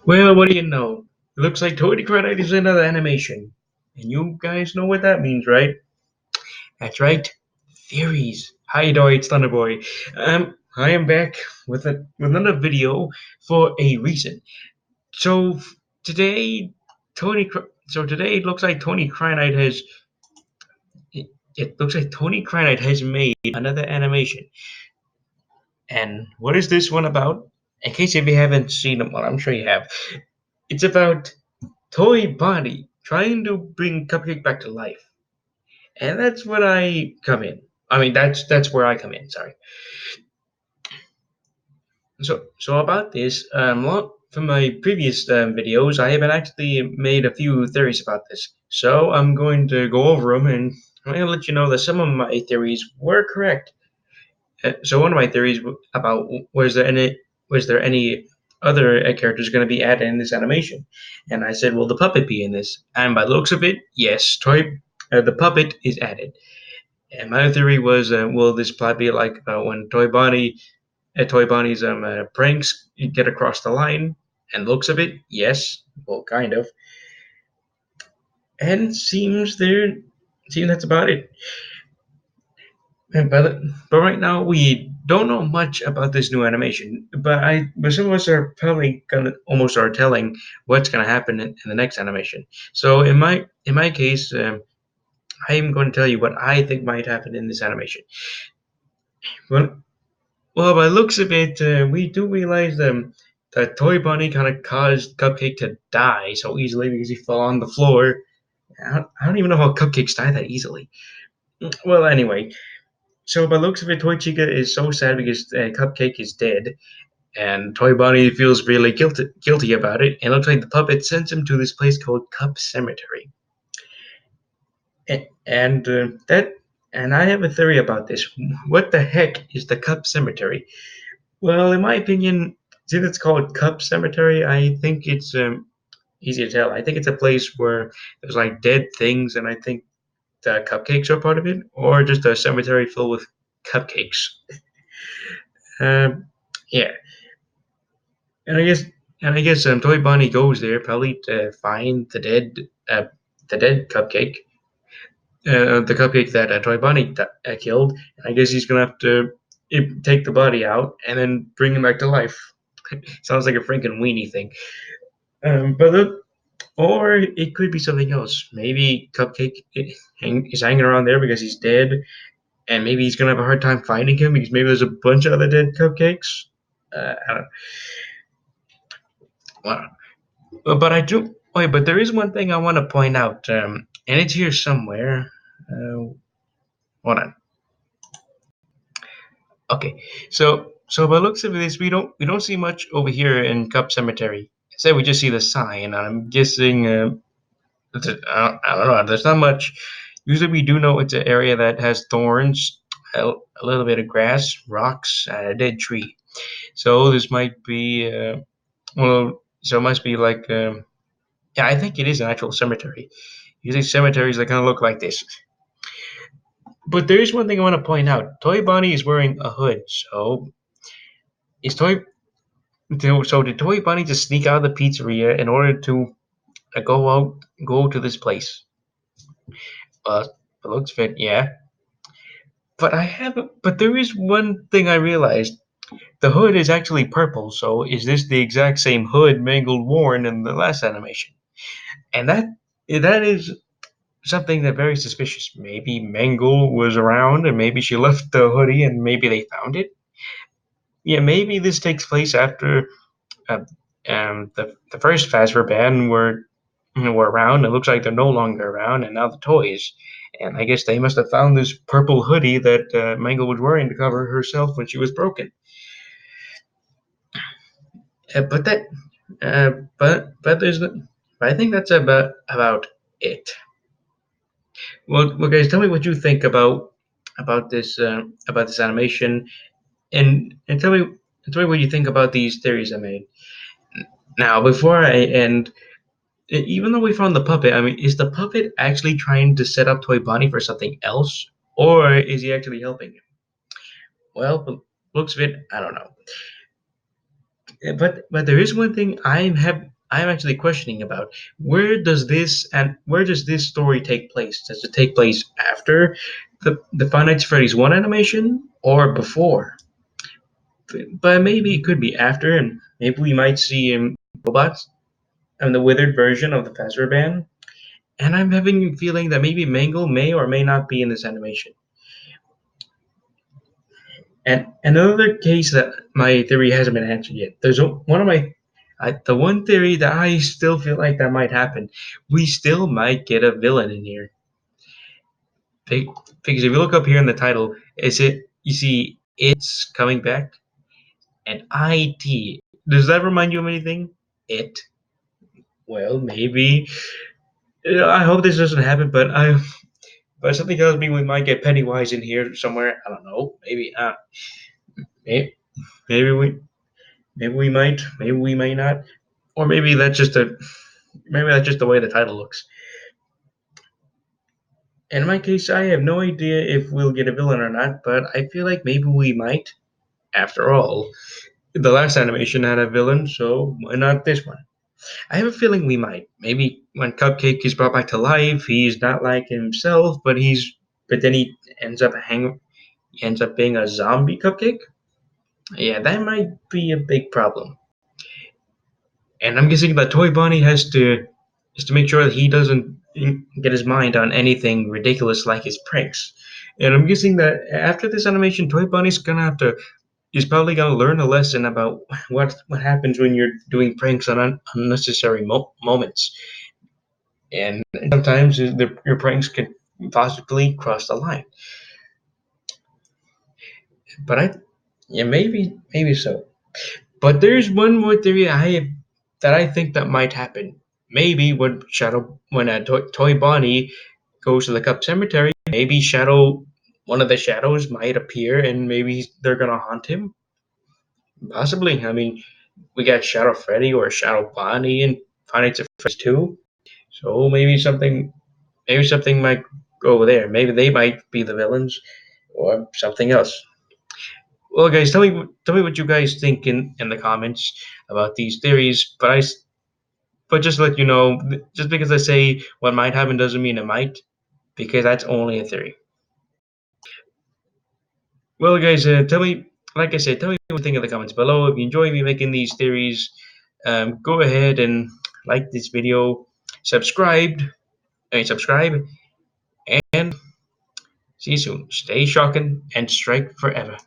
Well, what do you know? It looks like Toy Crynight is another animation. And you guys know what that means, right? That's right. Theories. Hi, Doy, it's Thunderboy. I am back with another video for a reason. So today, today it looks like it looks like Tony Crynight has made another animation. And what is this one about? In case if you haven't seen it, well, I'm sure you have. It's about Toy Bonnie trying to bring Cupcake back to life, and that's when I come in. I mean, that's where I come in. Sorry. So about this, from my previous videos, I have actually made a few theories about this. So I'm going to go over them, and I'm going to let you know that some of my theories were correct. So one of my theories about was there any other characters going to be added in this animation, and I said, will the puppet be in this? And by the looks of it, yes, the puppet is added. And my theory was, will this plot be like when Toy Bonnie's pranks get across the line? And looks of it, yes, well, kind of. And seems that's about it. But right now we don't know much about this new animation. But some of us are probably gonna almost are telling what's gonna happen in the next animation. So in my case, I am going to tell you what I think might happen in this animation. Well, well, by the looks of it, we do realize that Toy Bunny kind of caused Cupcake to die so easily because he fell on the floor. I don't even know how cupcakes die that easily. Well, anyway, so by the looks of it, Toy Chica is so sad because Cupcake is dead, and Toy Bonnie feels really guilty about it, and it looks like the puppet sends him to this place called Cup Cemetery. And that and I have a theory about this. What the heck is the Cup Cemetery? Well, in my opinion, since it's called Cup Cemetery, I think it's easy to tell. I think it's a place where there's like dead things, and I think the cupcakes are part of it, or just a cemetery filled with cupcakes. Um, yeah, and I guess Toy Bonnie goes there probably to find the dead cupcake, the cupcake that Toy Bonnie killed. And I guess he's gonna have to take the body out and then bring him back to life. Sounds like a Franken weenie thing. Or it could be something else. Maybe Cupcake is hanging around there because he's dead, and maybe he's gonna have a hard time finding him because maybe there's a bunch of other dead cupcakes. I don't. Well, but I do. Wait, but there is one thing I want to point out, and it's here somewhere. Hold on. Okay, so by the looks of this, we don't see much over here in Cup Cemetery. Instead, we just see the sign, and I'm guessing. I don't know. There's not much. Usually, we do know it's an area that has thorns, a little bit of grass, rocks, and a dead tree. So this might be, so it must be like, yeah, I think it is an actual cemetery. Usually, cemeteries that kind of look like this. But there is one thing I want to point out. Toy Bonnie is wearing a hood. Is Toy, so did Toy Bonnie just sneak out of the pizzeria in order to go to this place? Uh, it looks fit, yeah. But there is one thing I realized. The hood is actually purple, so is this the exact same hood Mangled worn in the last animation? And that is something that very suspicious. Maybe Mangle was around and maybe she left the hoodie and maybe they found it. Yeah, maybe this takes place after uh, the first Fazbear band were around. It looks like they're no longer around, and now the toys. And I guess they must have found this purple hoodie that Mangle was wearing to cover herself when she was broken. But that, but there's, but I think that's about it. Well, guys, tell me what you think about this animation, and tell me what you think about these theories I made. Now, before I end, even though we found the puppet, I mean, is the puppet actually trying to set up Toy Bonnie for something else, or is he actually helping him? Well, looks of it, I don't know. But there is one thing I'm actually questioning about. Where does this story take place? Does it take place after the Five Nights at Freddy's 1 animation or before? But maybe it could be after, and maybe we might see robots and the withered version of the Fazbear Band. And I'm having a feeling that maybe Mangle may or may not be in this animation. And another case that my theory hasn't been answered yet. One of the one theory that I still feel like that might happen. We still might get a villain in here. Because if you look up here in the title, you see it's coming back and IT. Does that remind you of anything? It. Well, maybe. I hope this doesn't happen, but something tells me we might get Pennywise in here somewhere. I don't know. Maybe, maybe we maybe we might. Maybe we may not. Or maybe that's just the way the title looks. In my case, I have no idea if we'll get a villain or not, but I feel like maybe we might. After all, the last animation had a villain, so why not this one? I have a feeling we might. Maybe when Cupcake is brought back to life, he's not like himself, but then he ends up being a zombie Cupcake. Yeah, that might be a big problem. And I'm guessing that Toy Bonnie has to make sure that he doesn't get his mind on anything ridiculous like his pranks. And I'm guessing that after this animation, Toy Bonnie's gonna have to he's probably gonna learn a lesson about what happens when you're doing pranks on unnecessary moments. And sometimes your pranks can possibly cross the line. But yeah, maybe so. But there's one more theory that I think that might happen. Maybe when Toy Bonnie goes to the Cup Cemetery, maybe one of the shadows might appear, and maybe they're gonna haunt him. Possibly. I mean, we got Shadow Freddy or Shadow Bonnie in Five Nights at Freddy's 2. So maybe something might go over there. Maybe they might be the villains or something else. Well, guys, tell me what you guys think in the comments about these theories. But just to let you know, just because I say what might happen doesn't mean it might, because that's only a theory. Well, guys, like I said, tell me what you think in the comments below. If you enjoy me making these theories, go ahead and like this video, subscribe, and see you soon. Stay shocking and strike forever.